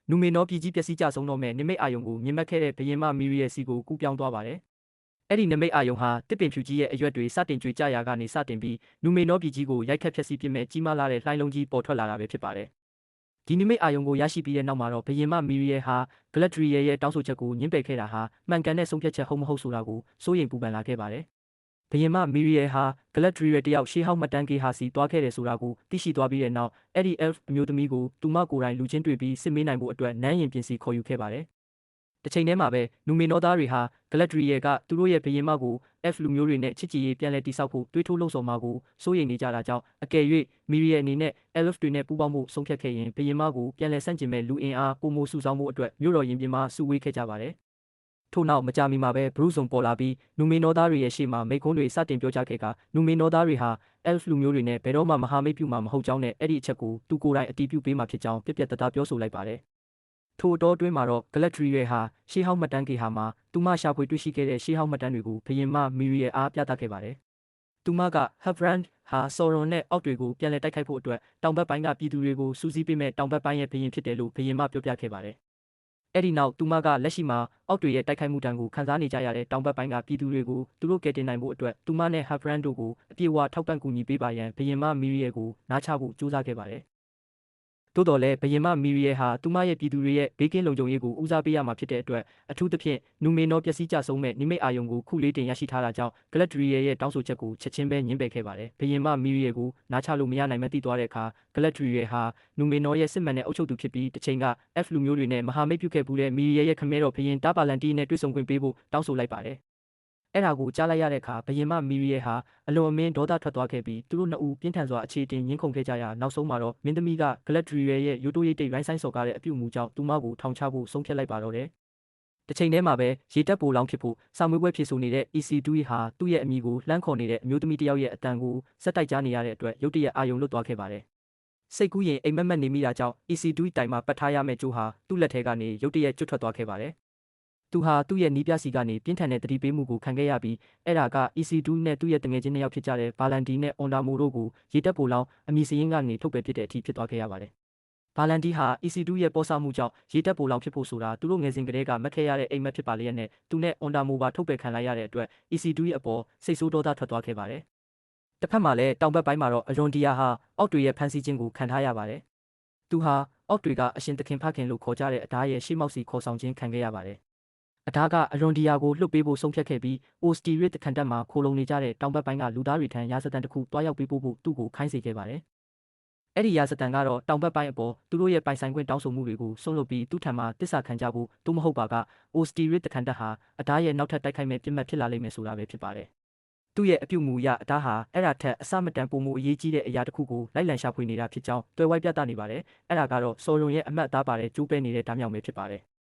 နူမေနောပြည်ကြီးပျက်စီးကြဆုံးတော့မဲ့နိမိတ်အာယုံကိုမြင်မှတ်ခဲ့တဲ့ဘရင်မမီရီရဲ့စီကိုကူးပြောင်းသွားပါတယ်။အဲ့ဒီနိမိတ်အာယုံဟာတစ်ပင်ဖြူကြီးရဲ့အရွက်တွေစတင်ကြွေကြရာကနေစတင်ပြီးနူမေနောပြည်ကြီးကိုရိုက်ခတ်ဖျက်ဆီးပစ်မဲ့ကြီးမားလာတဲ့လှိုင်းလုံးကြီးပေါ်ထွက်လာတာပဲဖြစ်ပါတယ်။ဒီနိမိတ်အာယုံကိုရရှိပြီးတဲ့နောက်မှာတော့ဘရင်မမီရီရဲ့ဟာဂလက်ဒရီရဲ့တောင်းဆိုချက်ကိုညှင်းပယ်ခဲ့တာဟာမှန်ကန်တဲ့ဆုံးဖြတ်ချက်ဟုတ်မဟုတ်ဆိုတာကိုစိုးရိမ်ပူပန်လာခဲ့ပါတယ်။ဘရင်မမီရီရဲ့ဟာဂလက်ဒရီရဲ့တယောက်ရှေးဟောင်းမှတ်တမ်းကေဟာစီသွားခဲ့တယ်ဆိုတာကိုသိရှိသွားပြီးတဲ့နောက်အဲ့ဒီ elf အမျိုးသမီးကိုသူမကိုယ်တိုင်လူချင်းတွေ့ပြီးစစ်မေးနိုင်ဖို့အတွက်နန်းရင်ပြင်စီခေါ်ယူခဲ့ပါတယ်။တစ်ချိန်တည်းမှာပဲနူမေနောသားတွေဟာဂလက်ဒရီရဲ့ကသူတို့ရဲ့ဘရင်မကို elf လူမျိုးတွေနဲ့ချစ်ကြည်ရေးပြန်လည်တည်ဆောက်ဖို့တွေးထိုးလှုံ့ဆော်မှာကိုစိုးရိမ်နေကြတာကြောင့်အကယ်၍မီရီရဲ့အနေနဲ့ elf တွေနဲ့ပူးပေါင်းဖို့ဆုံးဖြတ်ခဲ့ရင်ဘရင်မကိုပြန်လည်ဆန့်ကျင်မဲ့လူအင်အားပိုမိုစုဆောင်းဖို့အတွက်မြို့တော်ရင်ပြင်မှာစုဝေးခဲ့ကြပါတယ်။ထို့နောက်မကြာမီမှာပဲဘရုဇုံပေါ်လာပြီးနူမေနောသားတွေရဲ့ရှေ့မှာမိကွန်းတွေစတင်ပြောကြားခဲ့ကနူမေနောသားတွေဟာ elf လူမျိုးတွေနဲ့ဘယ်တော့မှမဟာမိတ်ပြုမှာမဟုတ်ကြောင်းနဲ့အဲ့ဒီအချက်ကိုသူကိုယ်တိုင်အတည်ပြုပေးမှာဖြစ်ကြောင်းပြက်ပြက်တသားပြောဆိုလိုက်ပါတယ်။ထို့တော့တွင်းမှာတော့ဂလက်ဒရီရဲ့ဟာရှေးဟောင်းမှတ်တမ်းကေဟာမှာသူမရှာဖွေတွေ့ရှိခဲ့တဲ့ရှေးဟောင်းမှတ်တမ်းတွေကိုဘရင်မမီရီရဲ့အားပြသခဲ့ပါတယ်။သူမက Havrand ဟာဆော်ရွန်နဲ့အောက်တွေကိုပြန်လည်တိုက်ခိုက်ဖို့အတွက်တောင်ဘက်ပိုင်းကပြည်သူတွေကိုစူးစီးပေးမဲ့တောင်ဘက်ပိုင်းရဲ့ဘရင်ဖြစ်တယ်လို့ဘရင်မပြောပြခဲ့ပါတယ်။အဲ့ဒီနောက်သူမကလက်ရှိမှာအောက်တွေရဲ့တိုက်ခိုက်မှုတံကိုခံစားနေကြရတဲ့တောင်ဘက်ပိုင်းကပြည်သူတွေကိုသူတို့ကယ်တင်နိုင်ဖို့အတွက်သူမနဲ့ Havrand တို့ကိုအပြေအဝထောက်ပံ့ကူညီပေးပါရန်ဘရင်မမီရီရဲ့ကိုနားချဖို့ကြိုးစားခဲ့ပါတယ်။သို့တော်လည်းဘရင်မမီရီရဲ့ဟာသူမရဲ့ပြည်သူတွေရဲ့ဘေးကင်းလုံခြုံရေးကိုဦးစားပေးရမှာဖြစ်တဲ့အတွက်အထူးသဖြင့်နူမေနောပျက်စီးကြဆုံးမဲ့နိမိတ်အာယုံကိုခုလေးတင်ရရှိထားတာကြောင့်ဂလက်ဒရီရဲ့တောင်းဆိုချက်ကိုချက်ချင်းပဲညှင်းပယ်ခဲ့ပါတယ်။ဘရင်မမီရီရဲ့ကိုနားချလို့မရနိုင်မှသိသွားတဲ့အခါဂလက်ဒရီရဲ့ဟာနူမေနောရဲ့စစ်မှန်တဲ့အုပ်ချုပ်သူဖြစ်ပြီးတစ်ချိန်က F လူမျိုးတွေနဲ့မဟာမိတ်ပြုခဲ့ဘူးတဲ့မီရီရဲ့ခမဲတော်ဘရင်တာပါလန်တီနဲ့တွေ့ဆုံခွင့်ပေးဖို့တောင်းဆိုလိုက်ပါတယ်။အဲ့ဒါကိုကြားလိုက်ရတဲ့အခါဘရင်မမီရီရဲ့ဟာအလွန်အမင်းဒေါသထွက်သွားခဲ့ပြီးသူတို့နှစ်ဦးပြင်းထန်စွာအခြေတင်ရင်းခုန်ခဲ့ကြရာနောက်ဆုံးမှာတော့မင်းသမီးကဂလက်ဒရီရဲ့ရိုးတိုးရိတ်တိတ်ရိုင်းဆိုင်စော်ကားတဲ့အပြုအမူကြောင့်သူမကိုထောင်ချဖို့ဆုံးဖြတ်လိုက်ပါတော့တယ်။တစ်ချိန်တည်းမှာပဲရေတက်ပိုလောင်းဖြစ်ဖို့စာမွေးပွဲဖြစ်ဆိုနေတဲ့ EC2 ဟာသူ့ရဲ့အမိကိုလှမ်းခေါ်နေတဲ့အမျိုးသမီးတစ်ယောက်ရဲ့အတန်ကိုစက်တိုက်ကြားနေရတဲ့အတွက်ရုတ်တရက်အာယုံလွတ်သွားခဲ့ပါတယ်။စိတ်ကူးရင်အိမ်မက်မက်နေမိတာကြောင့် EC2 တိုင်မှာပတ်ထားရမယ့်ကြိုးဟာသူ့လက်ထဲကနေရုတ်တရက်ကျွတ်ထွက်သွားခဲ့ပါတယ်။သူဟာသူ့ရဲ့နီးပြစီကနေပြင်းထန်တဲ့တတိပေးမှုကိုခံခဲ့ရပြီးအဲ့ဒါက EC2 နဲ့သူ့ရဲ့တငယ်ချင်းနှစ်ယောက်ဖြစ်ကြတဲ့ဘာလန်တီနဲ့အွန်ဒါမိုတို့ကိုရေတက်ပိုလောင်းအမည်စရင်းကနေထုတ်ပယ်ပစ်တဲ့အထိဖြစ်သွားခဲ့ရပါတယ်။ဘာလန်တီဟာ EC2 ရဲ့ပေါ်ဆမှုကြောင့်ရေတက်ပိုလောင်းဖြစ်ဖို့ဆိုတာသူတို့ငယ်စဉ်ကတည်းကမက်ခဲ့ရတဲ့အိမ်မက်ဖြစ်ပါလျက်နဲ့သူနဲ့အွန်ဒါမိုပါထုတ်ပယ်ခံလိုက်ရတဲ့အတွက် EC2 ရဲ့အပေါ်စိတ်ဆိုးဒေါသထွက်သွားခဲ့ပါတယ်။တစ်ဖက်မှာလည်းတောင်ဘက်ပိုင်းမှာတော့အရွန်ဒီယာဟာအောက်တွေရဲ့ဖန်ဆီးခြင်းကိုခံထားရပါတယ်။သူဟာအောက်တွေကအရှင်သခင်ဖခင်လို့ခေါ်ကြတဲ့အဓားရဲ့ရှေ့မောက်စီခေါ်ဆောင်ခြင်းခံခဲ့ရပါတယ်။အဓာကအရွန်ဒီယာကိုလှုပ်ပေးဖို့ဆုံးဖြတ်ခဲ့ပြီးအိုစတီရစ်တခန်တက်မှာခိုလုံနေကြတဲ့တောင်ဘက်ပိုင်းကလူသားတွေထံရာဇသံတစ်ခုတွားရောက်ပေးဖို့သူ့ကိုခိုင်းစေခဲ့ပါတယ်။အဲ့ဒီရာဇသံကတော့တောင်ဘက်ပိုင်းအပေါ်သူတို့ရဲ့ပိုင်ဆိုင်ခွင့်တောင်းဆိုမှုတွေကိုဆွန့်လွတ်ပြီးသူ့ထံမှာတစ္ဆာခံကြဖို့သို့မဟုတ်ပါကအိုစတီရစ်တခန်တက်ဟာအဓာရဲ့နောက်ထပ်တိုက်ခိုက်မဲ့ပြစ်မှတ်ဖြစ်လာလိမ့်မယ်ဆိုတာပဲဖြစ်ပါတယ်။သူ့ရဲ့အပြုမူအရအဓာဟာအဲ့ဒါထက်အစမတန်ပိုမိုအရေးကြီးတဲ့အရာတစ်ခုကိုလိုက်လံရှာဖွေနေတာဖြစ်ကြောင်းတွယ်ဝိုက်ပြသနေပါတယ်။အဲ့ဒါကတော့ဆော်ရွန်ရဲ့အမတ်အသားပါတဲ့ကျိုးပဲနေတဲ့ဓာတ်မြောင်ပဲဖြစ်ပါတယ်။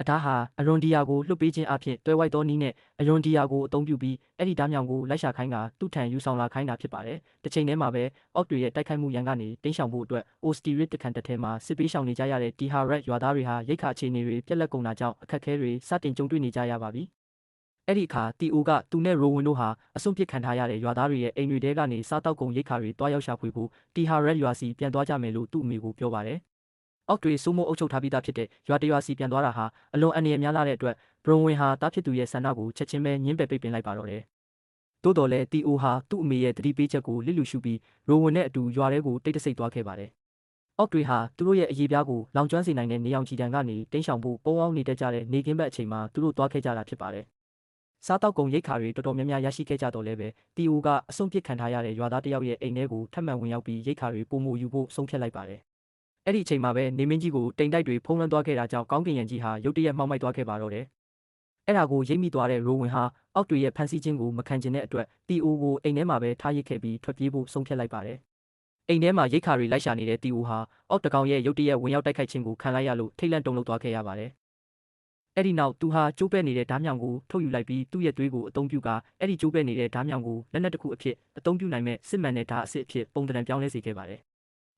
အဓာဟာအရွန်ဒီယာကိုလွှတ်ပေးခြင်းအဖြစ်တွဲဝိုက်သောနည်းနဲ့အရွန်ဒီယာကိုအသုံးပြုပြီးအဲ့ဒီဓာတ်မြောင်ကိုလိုက်ရှာခိုင်းကသူ့ထံယူဆောင်လာခိုင်းတာဖြစ်ပါတယ်။တစ်ချိန်တည်းမှာပဲအော့တွေရဲ့တိုက်ခိုက်မှုရန်ကနေတင်းရှောင်ဖို့အတွက်အိုစတီရစ်တခန်တက်ထဲမှာစစ်ပေးရှောင်နေကြရတဲ့တီဟာရက်ရွာသားတွေဟာရိတ်ခါအခြေအနေတွေပြက်လက်ကုန်တာကြောင့်အခက်အခဲတွေစတင်ကြုံတွေ့နေကြရပါပြီ။အဲ့ဒီအခါတီအိုကသူနဲ့ရိုဝင်တို့ဟာအစွန့်ပစ်ခံထားရတဲ့ရွာသားတွေရဲ့အိမ်တွေထဲကနေစားတောက်ကုန်ရိတ်ခါတွေတွားရောက်ရှာဖွေဖို့တီဟာရက်ရွာစီပြန်သွားကြမယ်လို့သူ့အမေကိုပြောပါတယ်။အောက်တွေစိုးမိုးအုပ်ချုပ်ထားပြီးသားဖြစ်တဲ့ရွာတရွာစီပြန်သွားတာဟာအလွန်အန္တရာယ်များလာတဲ့အတွက်ဘရုံဝင်ဟာတားဖြစ်သူရဲ့ဆန္ဒကိုချက်ချင်းပဲညှင်းပယ်ပိတ်ပင်လိုက်ပါတော့တယ်။သို့တော်လည်းတီအိုဟာသူ့အမေရဲ့တတိပေးချက်ကိုလစ်လူရှုပြီးရိုဝင်နဲ့အတူရွာထဲကိုတိတ်တဆိတ်သွားခဲ့ပါတယ်။အောက်တွေဟာသူတို့ရဲ့အရေးပြားကိုလောင်ကျွမ်းစေနိုင်တဲ့နေအောင်ကြည်တံကနေတင်းရှောင်ဖို့ပုံအောင်နေတတ်ကြတဲ့နေကင်းဘက်အချိန်မှာသူတို့သွားခဲ့ကြတာဖြစ်ပါတယ်။စားတောက်ကုန်ရိတ်ခါတွေတော်တော်များများရရှိခဲ့ကြတော့လည်းပဲတီအိုကအဆုံးပစ်ခံထားရတဲ့ရွာသားတယောက်ရဲ့အိမ်ထဲကိုထပ်မံဝင်ရောက်ပြီးရိတ်ခါတွေပုံမူယူဖို့ဆုံးဖြတ်လိုက်ပါတယ်။အဲ့ဒီအချိန်မှာပဲနေမင်းကြီးကိုတိမ်တိုက်တွေဖုံးလွှမ်းသွားခဲ့တာကြောင့်ကောင်းကင်ယံကြီးဟာရုတ်တရက်မှောက်မိုက်သွားခဲ့ပါတော့တယ်။အဲ့ဒါကိုရိပ်မိသွားတဲ့ရိုဝင်ဟာအောက်တွေရဲ့ဖန်ဆီးခြင်းကိုမခံကျင်တဲ့အတွက်တီအိုကိုအိမ်ထဲမှာပဲထားရစ်ခဲ့ပြီးထွက်ပြေးဖို့ဆုံးဖြတ်လိုက်ပါတယ်။အိမ်ထဲမှာရိတ်ခါတွေလိုက်ရှာနေတဲ့တီအိုဟာအောက်တကောင်ရဲ့ရုတ်တရက်ဝင်ရောက်တိုက်ခိုက်ခြင်းကိုခံလိုက်ရလို့ထိတ်လန့်တုန်လှုပ်သွားခဲ့ရပါတယ်။အဲ့ဒီနောက်သူဟာကျိုးပဲ့နေတဲ့ဓားမြောင်ကိုထုတ်ယူလိုက်ပြီးသူ့ရဲ့သွေးကိုအသုံးပြုကာအဲ့ဒီကျိုးပဲ့နေတဲ့ဓားမြောင်ကိုလက်နက်တစ်ခုအဖြစ်အသုံးပြုနိုင်မဲ့စစ်မှန်တဲ့ဓာတ်အစစ်အဖြစ်ပုံသဏ္ဍာန်ပြောင်းလဲစေခဲ့ပါတယ်။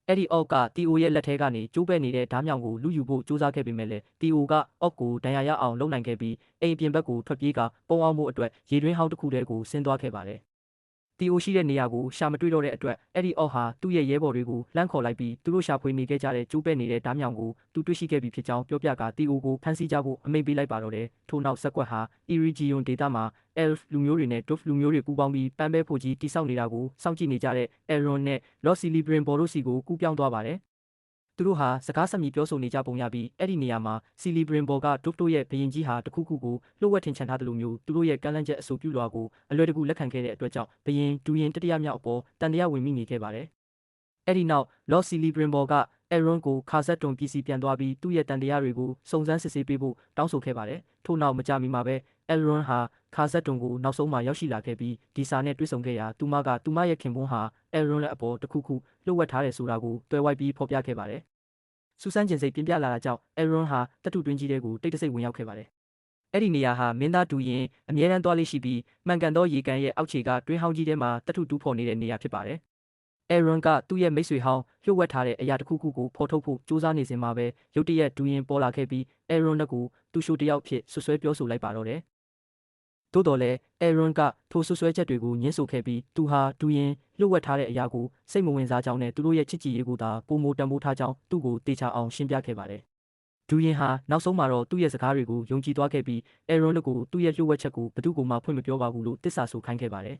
အဲ့ဒီအောက်ကတီအိုရဲ့လက်ထဲကနေကျိုးပဲ့နေတဲ့ဓားမြောင်ကိုလူယူဖို့စူးစမ်းခဲ့ပေမဲ့လည်းတီအိုကအော့ကိုဒဏ်ရာရအောင်လုပ်နိုင်ခဲ့ပြီးအိမ်အပြင်ဘက်ကိုထွက်ပြေးကပုံအောင်မှုအတွက်ရေတွင်းဟောင်းတစ်ခုတည်းကိုဆင်းသွားခဲ့ပါတယ် တီအိုရှိတဲ့နေရာကိုရှာမတွေ့တော့တဲ့အတွက်အဲ့ဒီအော့ဟာသူ့ရဲ့ရဲဘော်တွေကိုလှမ်းခေါ်လိုက်ပြီးသူတို့ရှာဖွေနေခဲ့ကြတဲ့ကျိုးပဲ့နေတဲ့ဓားမြောင်ကိုသူတွေ့ရှိခဲ့ပြီးဖြစ်ကြောင်းပြောပြကာတီအိုကိုဖမ်းဆီးကြဖို့အမိန့်ပေးလိုက်ပါတော့တယ်ထို့နောက်ဆက်ကွက်ဟာ Irigion ဒေသမှာ Elf လူမျိုးတွေနဲ့ Dwarf လူမျိုးတွေပူးပေါင်းပြီးပန်းပဲဖို့ကြီးတိစောက်နေတာကိုစောင့်ကြည့်နေကြတဲ့ Elrond နဲ့ Lord Celebrimbor တို့စီကိုကူးပြောင်းသွားပါတယ်သူတို့ဟာစကားဆက်မြည်ပြောဆိုနေကြပုံရပြီးအဲ့ဒီနေရာမှာ Celebrimbor က Dwarf တို့ရဲ့ဘရင်ကြီးဟာတခုခုကိုလှုပ်ဝက်ထင်ချန်ထားတယ်လို့မျိုးသူတို့ရဲ့ကမ်းလှမ်းချက်အဆိုပြုလွှာကိုအလွယ်တကူလက်ခံခဲ့တဲ့အတွက်ကြောင့်ဘရင်ဒူရင်တတိယမြောက်အပေါ်တန်တရားဝင်မိနေခဲ့ပါတယ်အဲ့ဒီနောက် Lord Celebrimbor က Elrond ကိုခါဆက်တွန်ပြည်စီပြန်သွားပြီးသူ့ရဲ့တန်တရားတွေကိုစုံစမ်းစစ်ဆေးပေးဖို့တောင်းဆိုခဲ့ပါတယ်ထို့နောက်မကြာမီမှာပဲ Elrond ဟာခါဆက်တွန်ကိုနောက်ဆုံးမှာရောက်ရှိလာခဲ့ပြီးဒီစာနဲ့တွေ့ဆုံခဲ့ရာသူမကသူမရဲ့ခင်ပွန်းဟာ Elrond ရဲ့အပေါ်တခုခုလှုပ်ဝက်ထားတယ်ဆိုတာကိုတွဲဝိုက်ပြီးဖော်ပြခဲ့ပါတယ်စူဆန်းကျင်စိတ်ပြင်းပြလာတာကြောင့် Elrond ဟာတတုတွင်းကြီးထဲကိုတိတ်တဆိတ်ဝင်ရောက်ခဲ့ပါတယ်အဲ့ဒီနေရာဟာမင်းသားဒူရင်အမြဲတမ်းသွားလေးရှိပြီးမှန်ကန်သောရေကန်ရဲ့အောက်ခြေကတွင်းဟောင်းကြီးထဲမှာတတုတူးဖော်နေတဲ့နေရာဖြစ်ပါတယ်Elrond ကသူ့ရဲ့မိတ်ဆွေဟောင်းလှုပ်ဝက်ထားတဲ့အရာတစ်ခုခုကိုဖော်ထုတ်ဖို့စူးစမ်းနေစဉ်မှာပဲရုတ်တရက်ဒူရင်ပေါ်လာခဲ့ပြီး Elrond ကိုသူ့ရှိုးတယောက်ဖြစ်ဆွဆွဲပြောဆိုလိုက်ပါတော့တယ်။သို့တော်လည်း Elrond ကထိုဆွဆွဲချက်တွေကိုညှင်းဆိုခဲ့ပြီးသူဟာဒူရင်လှုပ်ဝက်ထားတဲ့အရာကိုစိတ်မဝင်စားကြောင်းနဲ့သူတို့ရဲ့ချစ်ကြည်ရေးကိုသာပုံမတန်ဖိုးထားကြောင်းသူ့ကိုတေချာအောင်ရှင်းပြခဲ့ပါတယ်။ဒူရင်ဟာနောက်ဆုံးမှာတော့သူ့ရဲ့စကားတွေကိုယုံကြည်သွားခဲ့ပြီး Elrond ကိုသူ့ရဲ့လှုပ်ဝက်ချက်ကိုဘယ်သူမှဖွင့်မပြောပါဘူးလို့တစ္ဆာဆိုခိုင်းခဲ့ပါတယ်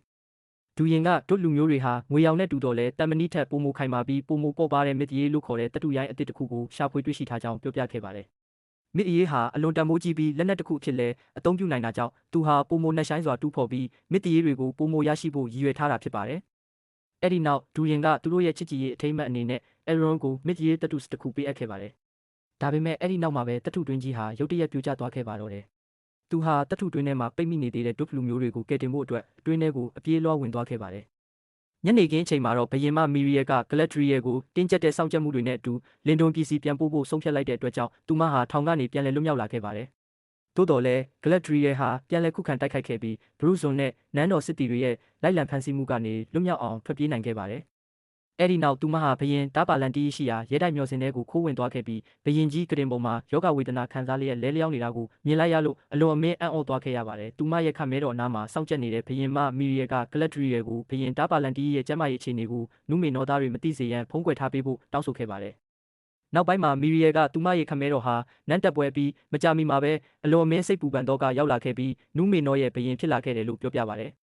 ဒူရင်ကတို့လူမျိုးတွေဟာငွေရောင်နဲ့တူတော်လဲတမ်မနီထက်ပိုမိုခိုင်မာပြီးပိုမိုပေါ့ပါတဲ့မစ်တရေးလို့ခေါ်တဲ့တတူရိုင်းအသစ်တစ်ခုကိုရှာဖွေတွေ့ရှိထားကြောင်းပြောပြခဲ့ပါတယ်။မစ်တရေးဟာအလွန်တန်မိုးကြီးပြီးလက်နက်တစ်ခုအဖြစ်လဲအသုံးပြုနိုင်တာကြောင့်သူဟာပိုမိုနှက်ဆိုင်စွာတူးဖော်ပြီးမစ်တရေးတွေကိုပိုမိုရရှိဖို့ရည်ရွယ်ထားတာဖြစ်ပါတယ်။အဲ့ဒီနောက်ဒူရင်ကသူတို့ရဲ့ချစ်ကြည်ရေးအထိမ်းအမှတ်အနေနဲ့ Elrond ကိုမစ်တရေးတတူတစ်ခုပေးအပ်ခဲ့ပါတယ်။ဒါပေမဲ့အဲ့ဒီနောက်မှာပဲတတူတွင်းကြီးဟာရုတ်တရက်ပြိုကျသွားခဲ့ပါတော့တယ်။သူဟာတထုတွင်းထဲမှာပိတ်မိနေသေးတဲ့ဒုဖလူမျိုးတွေကိုကယ်တင်ဖို့အတွက်တွင်းထဲကိုအပြေးလွှားဝင်သွားခဲ့ပါတယ်။ညနေခင်းအချိန်မှာတော့ဘရင်မမီရီယက်ကဂလက်ထရီယယ်ကိုတင်းကျပ်တဲ့စောင့်ကြပ်မှုတွေနဲ့အတူလင်ဒွန်ပြည်စီပြန်ပို့ဖို့ဆုံးဖြတ်လိုက်တဲ့အတွက်ကြောင့်သူမဟာထောင်ကနေပြန်လည်လွတ်မြောက်လာခဲ့ပါတယ်။သို့တော်လည်းဂလက်ထရီယယ်ဟာပြန်လည်ခုခံတိုက်ခိုက်ခဲ့ပြီးဘရုဇွန်နဲ့နန်းတော်စစ်တီတွေရဲ့လိုက်လံဖမ်းဆီးမှုကနေလွတ်မြောက်အောင်ထွက်ပြေးနိုင်ခဲ့ပါတယ်။အဲ့ဒီနောက်သူမဟာဘရင်တားပါလန်တီရှိရာရဲတိုက်မျောစင်ထဲကိုခိုးဝင်သွားခဲ့ပြီးဘရင်ကြီးကရင်ပေါ်မှာယောဂဝေဒနာခံစားလျက်လဲလျောင်းနေတာကိုမြင်လိုက်ရလို့အလွန်အမင်းအံ့ဩသွားခဲ့ရပါတယ်။သူမရဲ့ခမဲတော်အနားမှာစောင့်ကြပ်နေတဲ့ဘရင်မမီရီယက်ကဂလက်ထရီယယ်ကိုဘရင်တားပါလန်တီရဲ့ကျမ်းမာရေးအခြေအနေကိုနုမေနောသားတွေမသိစေရန်ဖုံးကွယ်ထားပေးဖို့တောင်းဆိုခဲ့ပါတယ်။နောက်ပိုင်းမှာမီရီယက်ကသူမရဲ့ခမဲတော်ဟာနန်းတက်ပွဲပြီးမကြာမီမှာပဲအလွန်အမင်းစိတ်ပူပန်တော့ကရောက်လာခဲ့ပြီးနုမေနောရဲ့ဘရင်ဖြစ်လာခဲ့တယ်လို့ပြောပြပါတယ်။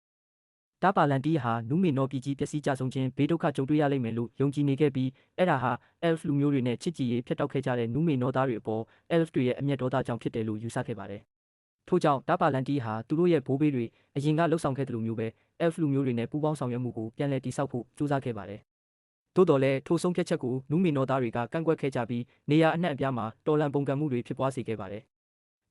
တားပါလန်တီဟာနုမေနောပြည်ကြီးပျက်စီးကြဆုံးခြင်းဘေးဒုက္ခကြုံတွေ့ရလိမ့်မယ်လို့ယုံကြည်နေခဲ့ပြီးအဲ့ဒါဟာ Elf လူမျိုးတွေနဲ့ချစ်ကြည်ရေးဖျက်တောက်ခဲ့ကြတဲ့နုမေနောသားတွေအပေါ် Elf တွေရဲ့အမျက်ဒေါသကြောင့်ဖြစ်တယ်လို့ယူဆခဲ့ပါတယ်။ထို့ကြောင့်တားပါလန်တီဟာသူတို့ရဲ့ဘိုးဘေးတွေအရင်ကလှုပ်ဆောင်ခဲ့တဲ့လိုမျိုးပဲ Elf လူမျိုးတွေနဲ့ပူးပေါင်းဆောင်ရွက်မှုကိုပြန်လည်တည်ဆောက်ဖို့ကြိုးစားခဲ့ပါတယ်။သို့တော်လည်းထိုဆုံးဖြတ်ချက်ကိုနုမေနောသားတွေကကန့်ကွက်ခဲ့ကြပြီးနေရာအနှံ့အပြားမှာတော်လှန်ပုန်ကန်မှုတွေဖြစ်ပွားစေခဲ့ပါတယ်။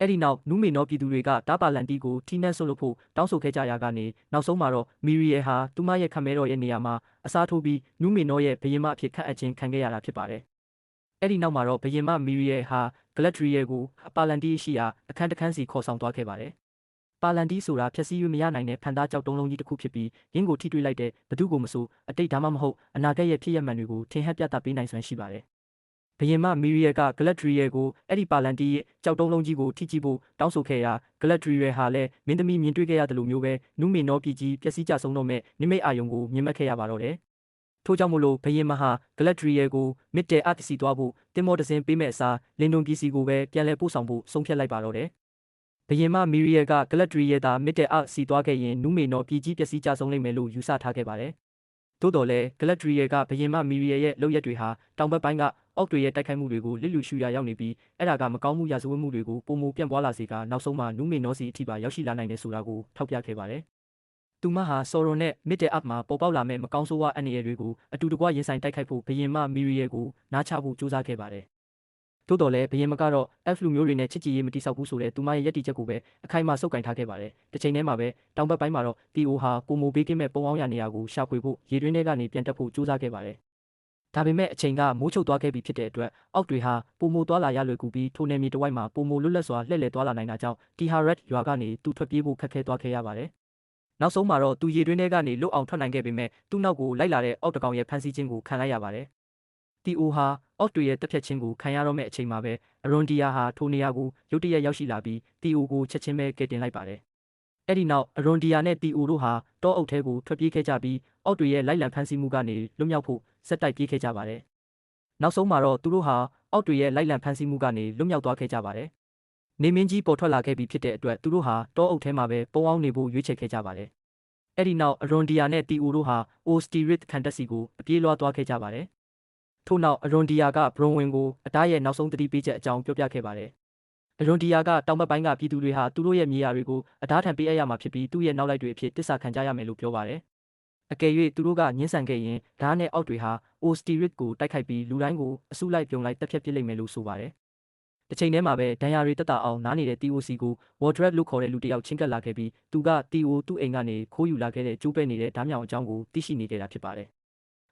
အဲ့ဒီနောက်နုမေနောပြည်သူတွေကတားပါလန်တီကိုထိနှက်ဆွတ်လို့ဖို့တောင်းဆိုခဲ့ကြရာကနေနောက်ဆုံးမှာတော့မီရီယယ်ဟာသူမရဲ့ခမဲတော်ရဲ့နေရာမှာအစားထိုးပြီးနုမေနောရဲ့ဘရင်မအဖြစ်ခန့်အပ်ခြင်းခံခဲ့ရတာဖြစ်ပါတယ်။အဲ့ဒီနောက်မှာတော့ဘရင်မမီရီယယ်ဟာဂလက်ထရီယယ်ကိုပါလန်တီရှိရာအခန်းတစ်ခန်းစီခေါ်ဆောင်သွားခဲ့ပါတယ်။ပါလန်တီဆိုတာဖြည့်ဆည်း၍မရနိုင်တဲ့ဖန်သားကြောက်တုံးလုံးကြီးတစ်ခုဖြစ်ပြီးရင်းကိုထိတွေ့လိုက်တဲ့ဘသူကိုမဆိုအတိတ်ဒါမှမဟုတ်အနာဂတ်ရဲ့ဖြစ်ရမှန်တွေကိုထင်ဟပ်ပြသပေးနိုင်စွမ်းရှိပါတယ်။ဘရင်မမီရီယက်ကဂလက်ထရီယယ်ကိုအဲ့ဒီပါလန်တီရဲ့ကြောက်တုံးလုံးကြီးကိုထိကြည့်ဖို့တောင်းဆိုခဲ့ရာဂလက်ထရီယယ်ဟာလည်းမင်းသမီးမြင်တွေ့ခဲ့ရတယ်လို့မျိုးပဲနုမေနောပြည်ကြီးပျက်စီးကြဆုံးတော့မဲ့နိမိတ်အာယုံကိုမြင်မှတ်ခဲ့ရပါတော့တယ်။ထို့ကြောင့်မို့လို့ဘရင်မဟာဂလက်ထရီယယ်ကိုမစ်တဲအပ်စီသွားဖို့တင်မော့တစင်းပေးမဲ့အစားလင်ဒွန်ပြည်စီကိုပဲပြန်လည်ပို့ဆောင်ဖို့ဆုံးဖြတ်လိုက်ပါတော့တယ်။ဘရင်မမီရီယက်ကဂလက်ထရီယယ်သာမစ်တဲအပ်စီသွားခဲ့ရင်နုမေနောပြည်ကြီးပျက်စီးကြဆုံးလိမ့်မယ်လို့ယူဆထားခဲ့ပါတယ်။သို့တော်လည်းဂလက်ထရီယယ်ကဘရင်မမီရီယယ်ရဲ့လုပ်ရက်တွေဟာတောင်ဘက်ပိုင်းကအောက်တွေရဲ့တိုက်ခိုက်မှုတွေကိုလစ်လူရှူရာရောက်နေပြီးအဲ့ဒါကမကောင်းမှုရာဇဝတ်မှုတွေကိုပုံမပြန့်ပွားလာစေကနောက်ဆုံးမှာနုမေနောစီအထိပါရောက်ရှိလာနိုင်တယ်ဆိုတာကိုထောက်ပြခဲ့ပါတယ်။သူမဟာဆော်ရွန်နဲ့မစ်တဲအပ်မှာပေါ်ပေါက်လာမဲ့မကောင်းဆိုးဝါးအန္တရာယ်တွေကိုအတူတကွရင်ဆိုင်တိုက်ခိုက်ဖို့ဘရင်မမီရီယယ်ကိုနားချဖို့ကြိုးစားခဲ့ပါတယ်။သို့တော်လည်းဘရင်မကတော့ Elf လူမျိုးတွေနဲ့ချစ်ကြည်ရေးမတိဆောက်ဘူးဆိုတဲ့သူမရဲ့ယက်တီချက်ကိုပဲအခိုင်အမာစုပ်ကင်ထားခဲ့ပါတယ်။တစ်ချိန်တည်းမှာပဲတောင်ဘက်ပိုင်းမှာတော့တီအိုဟာကိုမိုဘေးကင်းမဲ့ပုံအောင်ရနေရာကိုရှာဖွေဖို့ရေတွင်းထဲကနေပြန်တက်ဖို့ကြိုးစားခဲ့ပါတယ်။ဒါပေမဲ့အချိန်ကမိုးချုပ်သွားခဲ့ပြီဖြစ်တဲ့အတွက်အောက်တွေဟာပိုမိုသွားလာရလွယ်ကူပြီးထိုနယ်မြေတစ်ဝိုက်မှာပိုမိုလွတ်လပ်စွာလှည့်လည်သွားလာနိုင်တာကြောင့်တီဟာရက်ရွာကနေသူထွက်ပြေးဖို့ခက်ခဲသွားခဲ့ရပါတယ်။နောက်ဆုံးမှာတော့သူရေတွင်းထဲကနေလွတ်အောင်ထွက်နိုင်ခဲ့ပေမဲ့သူ့နောက်ကိုလိုက်လာတဲ့အောက်တကောင်ရဲ့ဖမ်းဆီးခြင်းကိုခံလိုက်ရပါတယ်။တီအိုဟာအောက်တွေရဲ့တက်ဖြတ်ခြင်းကိုခံရတော့မဲ့အချိန်မှာပဲအရွန်ဒီယာဟာထိုနေရာကိုရုတ်တရက်ရောက်ရှိလာပြီးတီအိုကိုချက်ချင်းပဲကယ်တင်လိုက်ပါတယ် အဲ့ဒီနောက်အရွန်ဒီယာနဲ့တီအိုတို့ဟာတောအုပ်ထဲကိုထွက်ပြေးခဲ့ကြပြီးအောက်တွေရဲ့လိုက်လံဖမ်းဆီးမှုကနေလွတ်မြောက်ဖို့ဆက်တိုက်ပြေးခဲ့ကြပါတယ်။နောက်ဆုံးမှာတော့သူတို့ဟာအောက်တွေရဲ့လိုက်လံဖမ်းဆီးမှုကနေလွတ်မြောက်သွားခဲ့ကြပါတယ်။နေမင်းကြီးပေါ်ထွက်လာခဲ့ပြီးဖြစ်တဲ့အတွက်သူတို့ဟာတောအုပ်ထဲမှာပဲပုံအောင်နေဖို့ရွေးချယ်ခဲ့ကြပါတယ်။အဲ့ဒီနောက်အရွန်ဒီယာနဲ့တီအိုတို့ဟာအိုစတီရစ်ခံတက်စီကိုအပြေးလွှားသွားခဲ့ကြပါတယ်။ထို့နောက်အရွန်ဒီယာကဘရွန်ဝင်ကိုအတားရဲ့နောက်ဆုံးတတိပေးချက်အကြောင်းပြောပြခဲ့ပါတယ်။အရွန်ဒီယာကတောင်ဘက်ပိုင်းကပြည်သူတွေဟာသူတို့ရဲ့မြေယာတွေကိုအတားထံပေးအပ်ရမှာဖြစ်ပြီးသူ့ရဲ့နောက်လိုက်တွေအဖြစ်တစ္ဆာခံကြရမယ်လို့ပြောပါတယ်။အကယ်၍သူတို့ကညှင်းဆန်ခဲ့ရင်ဓာတ်နဲ့အောက်တွေဟာအိုစတီရစ်ကိုတိုက်ခိုက်ပြီးလူတိုင်းကိုအစုလိုက်ပြုံလိုက်တက်ဖြတ်ပစ်လိမ့်မယ်လို့ဆိုပါတယ်။တစ်ချိန်တည်းမှာပဲဒဏ်ရာတွေတက်တာအောင်နားနေတဲ့ TOC ကို Wardrep လို့ခေါ်တဲ့လူတစ်ယောက်ချင်းကပ်လာခဲ့ပြီးသူက TO သူ့အိမ်ကနေခိုးယူလာခဲ့တဲ့ကျိုးပဲ့နေတဲ့ဓာတ်မြောင်အကြောင်းကိုသိရှိနေကြတာဖြစ်ပါတယ်။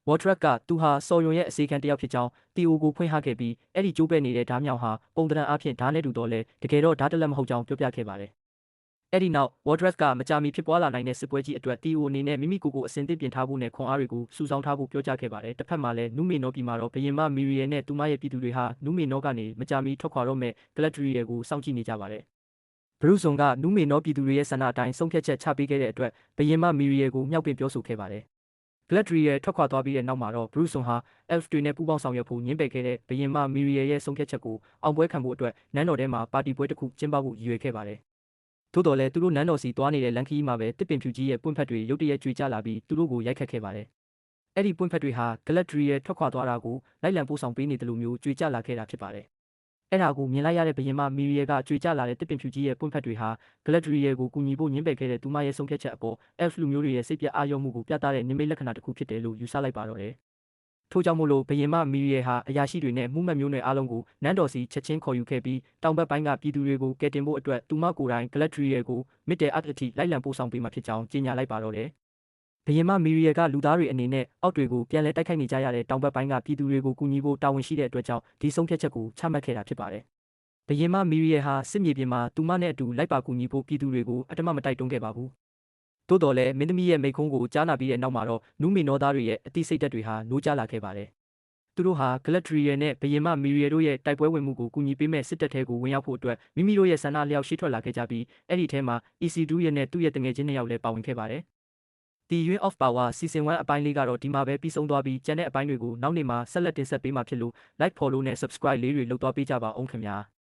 Wardrep ကသူဟာစော်ယွန်ရဲ့အစေခံတစ်ယောက်ဖြစ်ကြောင်း TO ကိုဖွင့်ဟခဲ့ပြီးအဲ့ဒီကျိုးပဲ့နေတဲ့ဓာတ်မြောင်ဟာပုံသဏ္ဍာန်အဖြစ်ဓာတ်နဲ့တူတော့လဲတကယ်တော့ဓာတ်တလက်မဟုတ်ကြောင်းပြောပြခဲ့ပါတယ်။အဲ့ဒီနောက် Wardrep ကမကြာမီဖြစ်ပွားလာနိုင်တဲ့စစ်ပွဲကြီးအတွက် TO အနေနဲ့မိမိကိုယ်ကိုအစဉ်သင့်ပြင်ထားဖို့နဲ့ခွန်အားတွေကိုစုဆောင်းထားဖို့ပြောကြားခဲ့ပါတယ်။တစ်ဖက်မှာလည်းနူးမေနောပြည်မှာတော့ဘယင်မမီရီယယ်နဲ့သူမရဲ့ပြည်သူတွေဟာနူးမေနောကနေမကြာမီထွက်ခွာတော့မဲ့ဂလက်ဒရီယယ်ကိုစောင့်ကြည့်နေကြပါတယ်။ဘရုဇွန်ကနူးမေနောပြည်သူတွေရဲ့ဆန္ဒအတိုင်းဆုံးဖြတ်ချက်ချပေးခဲ့တဲ့အတွက်ဘယင်မမီရီယယ်ကိုမြှောက်ပင့်ပြောဆိုခဲ့ပါတယ်။ဂလက်ဒရီယယ်ထွက်ခွာသွားပြီးတဲ့နောက်မှာတော့ဘရုဇွန်ဟာ Elf တွေနဲ့ပူးပေါင်းဆောင်ရွက်ဖို့ညှင်းပယ်ခဲ့တဲ့ဘယင်မမီရီယယ်ရဲ့ဆုံးဖြတ်ချက်ကိုအောင်ပွဲခံဖို့အတွက်နန်းတော်ထဲမှာပါတီပွဲတစ်ခုကျင်းပဖို့ရည်ရွယ်ခဲ့ပါတယ်။သို့တော်လည်းသူတို့နန်းတော်စီသွားနေတဲ့လမ်းခရီးမှာပဲတစ်ပင်ဖြူကြီးရဲ့ပွင့်ဖက်တွေရုတ်တရက်ကြွေကျလာပြီးသူတို့ကိုရိုက်ခတ်ခဲ့ပါတယ်။အဲ့ဒီပွင့်ဖက်တွေဟာဂလက်ဒရီရဲ့ထွက်ခွာသွားတာကိုလိုက်လံပို့ဆောင်ပေးနေတယ်လို့မျိုးကြွေကျလာခဲ့တာဖြစ်ပါတယ်။အဲ့ဒါကိုမြင်လိုက်ရတဲ့ဘယင်မမီရီယယ်ကကြွေကျလာတဲ့တစ်ပင်ဖြူကြီးရဲ့ပွင့်ဖက်တွေဟာဂလက်ဒရီရဲ့ကိုကူညီဖို့ညှင်းပယ်ခဲ့တဲ့သူမရဲ့ဆုံးဖြတ်ချက်အပေါ် Elf လူမျိုးတွေရဲ့စိတ်ပြတ်အာရုံမှုကိုပြသတဲ့နိမိတ်လက္ခဏာတစ်ခုဖြစ်တယ်လို့ယူဆလိုက်ပါတော့တယ်။ထို့ကြောင့်မို့လို့ဘယင်မမီရီယယ်ဟာအရာရှိတွေနဲ့မှုမှတ်မျိုးနွယ်အားလုံးကိုနန်းတော်စီချက်ချင်းခေါ်ယူခဲ့ပြီးတောင်ဘက်ပိုင်းကပြည်သူတွေကိုကယ်တင်ဖို့အတွက်သူမကိုယ်တိုင်ဂလက်ဒရီယယ်ကိုမစ်တယ်အပ်အထိလိုက်လံပို့ဆောင်ပေးမှာဖြစ်ကြောင်းကြေညာလိုက်ပါတော့တယ်။ဘယင်မမီရီယယ်ကလူသားတွေအနေနဲ့အောက်တွေကိုပြန်လည်တိုက်ခိုက်နေကြရတဲ့တောင်ဘက်ပိုင်းကပြည်သူတွေကိုကူညီဖို့တာဝန်ရှိတဲ့အတွက်ကြောင့်ဒီဆုံးဖြတ်ချက်ကိုချမှတ်ခဲ့တာဖြစ်ပါတယ်။ဘယင်မမီရီယယ်ဟာစစ်မြေပြင်မှာသူမနဲ့အတူလိုက်ပါကူညီဖို့ပြည်သူတွေကိုအတမမတိုက်တွန်းခဲ့ပါဘူး။သို့တော်လည်းမင်းသမီးရဲ့မိန့်ခွန်းကိုကြားနာပြီးတဲ့နောက်မှာတော့နူးမေနောသားတွေရဲ့အသိစိတ်ဓာတ်တွေဟာနိုးကြားလာခဲ့ပါတယ်။သူတို့ဟာဂလက်ဒရီယယ်နဲ့ဘယင်မမီရီယယ်တို့ရဲ့တိုက်ပွဲဝင်မှုကိုကူညီပေးမဲ့စစ်တပ်ထဲကိုဝင်ရောက်ဖို့အတွက်မိမိတို့ရဲ့ဆန္ဒလျောက်ရှေ့ထွက်လာခဲ့ကြပြီးအဲ့ဒီထဲမှာ EC2 ရဲ့နဲ့သူ့ရဲ့တငယ်ချင်းနှစ်ယောက်လည်းပါဝင်ခဲ့ပါတယ်။ The Ring of Power Season 1အပိုင်းလေးကတော့ဒီမှာပဲပြီးဆုံးသွားပြီးကျန်တဲ့အပိုင်းတွေကိုနောက်နေ့မှာဆက်လက်တင်ဆက်ပေးမှာဖြစ်လို့ like follow နဲ့ subscribe လေးတွေလုပ်သွားပေးကြပါအောင်ခင်ဗျာ။